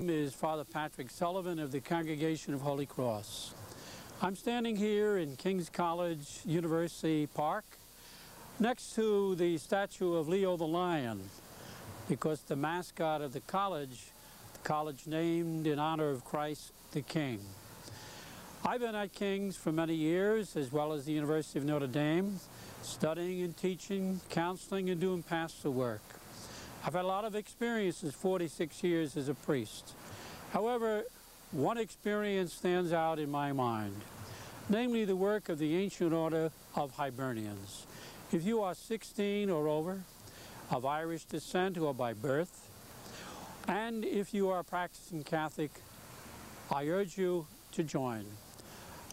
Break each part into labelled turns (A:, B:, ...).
A: Is Father Patrick Sullivan of the Congregation of Holy Cross. I'm standing here in King's College University Park next to the statue of Leo the Lion, because the mascot of the college named in honor of Christ the King. I've been at King's for many years, as well as the University of Notre Dame, studying and teaching, counseling, and doing pastoral work. I've had a lot of experiences, 46 years as a priest. However, one experience stands out in my mind, namely the work of the ancient order of Hibernians. If you are 16 or over, of Irish descent or by birth, and if you are a practicing Catholic, I urge you to join.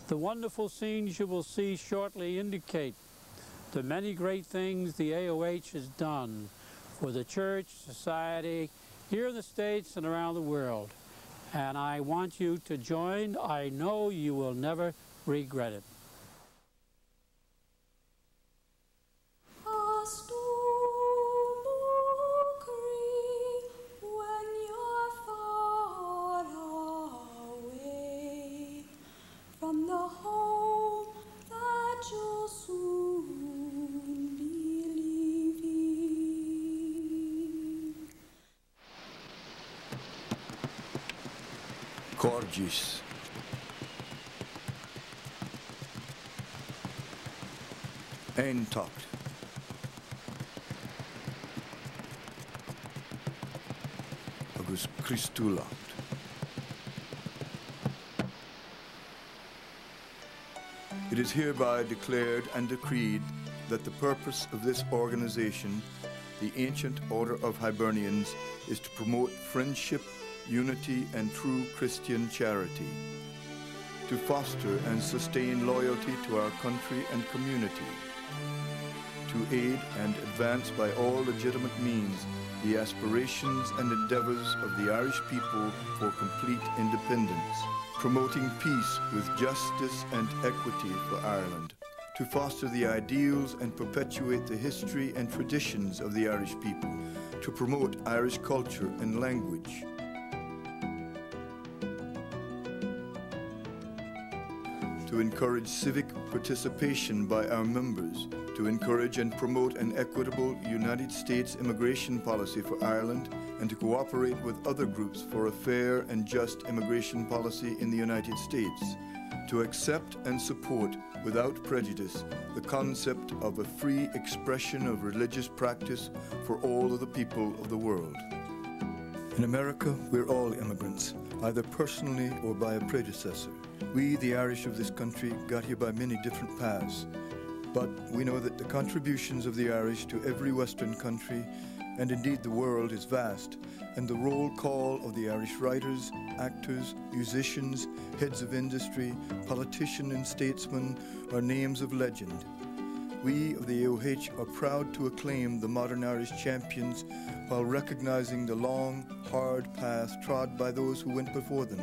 A: The wonderful scenes you will see shortly indicate the many great things the AOH has done for the church, society, here in the States and around the world. And I want you to join. I know you will never regret it.
B: Gorgeous. Eintucht. Agus Christulacht. It is hereby declared and decreed that the purpose of this organization, the Ancient Order of Hibernians, is to promote friendship, unity, and true Christian charity, to foster and sustain loyalty to our country and community, to aid and advance by all legitimate means the aspirations and endeavors of the Irish people for complete independence, promoting peace with justice and equity for Ireland, to foster the ideals and perpetuate the history and traditions of the Irish people, to promote Irish culture and language, to encourage civic participation by our members, to encourage and promote an equitable United States immigration policy for Ireland, and to cooperate with other groups for a fair and just immigration policy in the United States, to accept and support without prejudice the concept of a free expression of religious practice for all of the people of the world. In America, we're all immigrants, either personally or by a predecessor. We, the Irish of this country, got here by many different paths, but we know that the contributions of the Irish to every Western country, and indeed the world, is vast, and the roll call of the Irish writers, actors, musicians, heads of industry, politicians and statesmen are names of legend. We of the AOH are proud to acclaim the modern Irish champions while recognizing the long, hard path trod by those who went before them.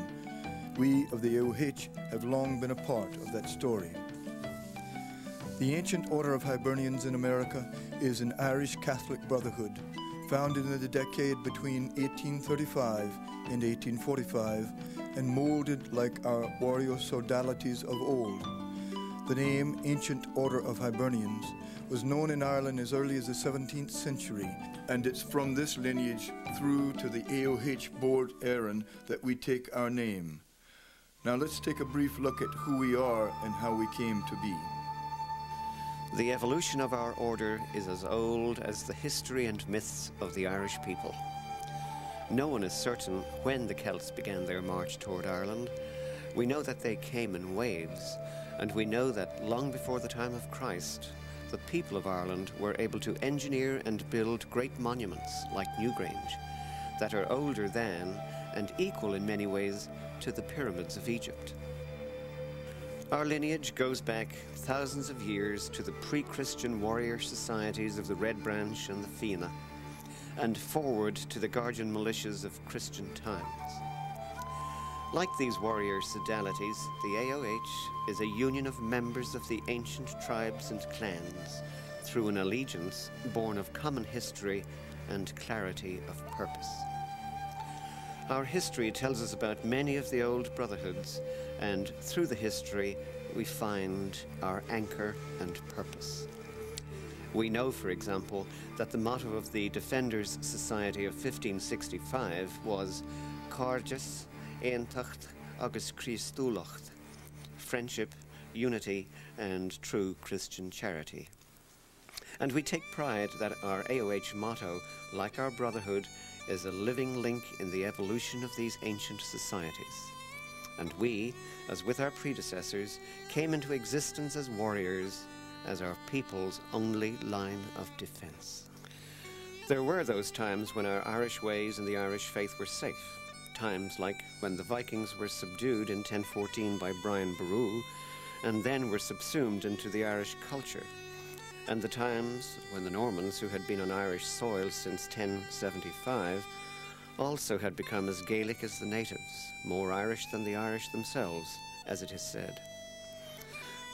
B: We of the AOH have long been a part of that story. The Ancient Order of Hibernians in America is an Irish Catholic brotherhood founded in the decade between 1835 and 1845 and molded like our warrior sodalities of old. The name Ancient Order of Hibernians was known in Ireland as early as the 17th century, and it's from this lineage through to the AOH Board Éireann that we take our name. Now let's take a brief look at who we are and how we came to be.
C: The evolution of our order is as old as the history and myths of the Irish people. No one is certain when the Celts began their march toward Ireland. We know that they came in waves, and we know that long before the time of Christ, the people of Ireland were able to engineer and build great monuments like Newgrange that are older than and equal in many ways to the pyramids of Egypt. Our lineage goes back thousands of years to the pre-Christian warrior societies of the Red Branch and the Fianna, and forward to the guardian militias of Christian times. Like these warrior sodalities, the AOH is a union of members of the ancient tribes and clans through an allegiance born of common history and clarity of purpose. Our history tells us about many of the old brotherhoods, and through the history we find our anchor and purpose. We know, for example, that the motto of the Defenders Society of 1565 was Cargus Eintacht agus Christulacht, friendship, unity, and true Christian charity. And we take pride that our AOH motto, like our brotherhood, is a living link in the evolution of these ancient societies. And we, as with our predecessors, came into existence as warriors, as our people's only line of defence. There were those times when our Irish ways and the Irish faith were safe. Times like when the Vikings were subdued in 1014 by Brian Boru, and then were subsumed into the Irish culture. And the times when the Normans, who had been on Irish soil since 1075, also had become as Gaelic as the natives, more Irish than the Irish themselves, as it is said.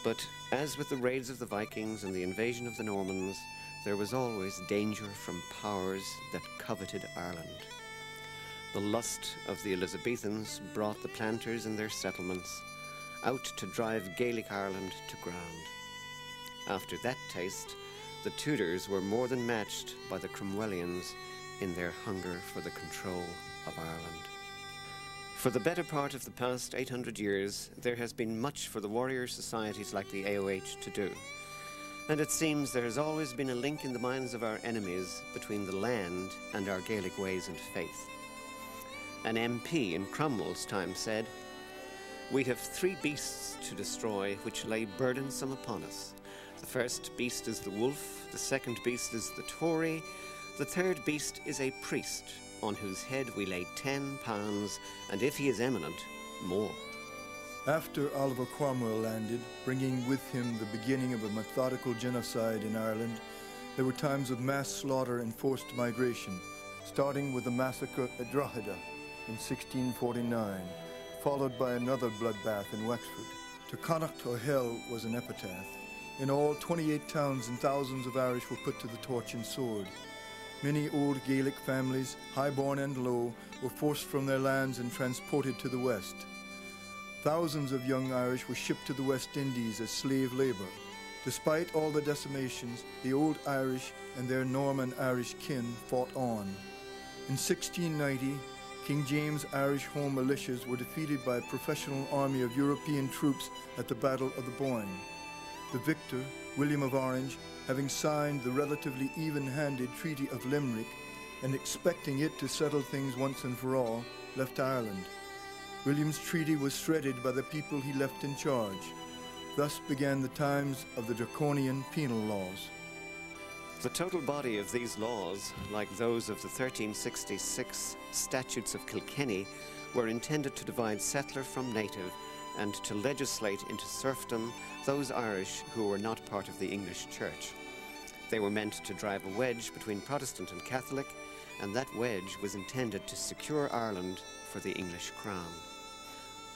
C: But as with the raids of the Vikings and the invasion of the Normans, there was always danger from powers that coveted Ireland. The lust of the Elizabethans brought the planters and their settlements out to drive Gaelic Ireland to ground. After that taste, the Tudors were more than matched by the Cromwellians in their hunger for the control of Ireland. For the better part of the past 800 years, there has been much for the warrior societies like the AOH to do. And it seems there has always been a link in the minds of our enemies between the land and our Gaelic ways and faith. An MP in Cromwell's time said, "We have 3 beasts to destroy which lay burdensome upon us. The first beast is the wolf, the second beast is the Tory, the third beast is a priest, on whose head we lay 10 pounds, and if he is eminent, more."
B: After Oliver Cromwell landed, bringing with him the beginning of a methodical genocide in Ireland, there were times of mass slaughter and forced migration, starting with the massacre at Drogheda in 1649, followed by another bloodbath in Wexford. To Connacht or Hell was an epitaph. In all, 28 towns and thousands of Irish were put to the torch and sword. Many old Gaelic families, high-born and low, were forced from their lands and transported to the west. Thousands of young Irish were shipped to the West Indies as slave labor. Despite all the decimations, the old Irish and their Norman Irish kin fought on. In 1690, King James' Irish Home militias were defeated by a professional army of European troops at the Battle of the Boyne. The victor, William of Orange, having signed the relatively even-handed Treaty of Limerick and expecting it to settle things once and for all, left Ireland. William's treaty was shredded by the people he left in charge. Thus began the times of the draconian penal laws.
C: The total body of these laws, like those of the 1366 Statutes of Kilkenny, were intended to divide settler from native and to legislate into serfdom those Irish who were not part of the English Church. They were meant to drive a wedge between Protestant and Catholic, and that wedge was intended to secure Ireland for the English crown.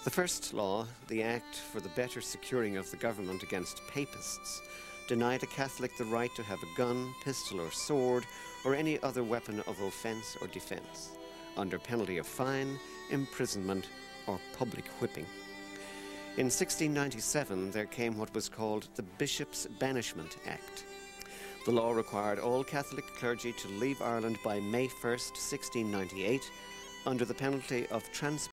C: The first law, the Act for the Better Securing of the Government against Papists, denied a Catholic the right to have a gun, pistol or sword, or any other weapon of offence or defence, under penalty of fine, imprisonment, or public whipping. In 1697, there came what was called the Bishop's Banishment Act. The law required all Catholic clergy to leave Ireland by May 1st, 1698, under the penalty of transport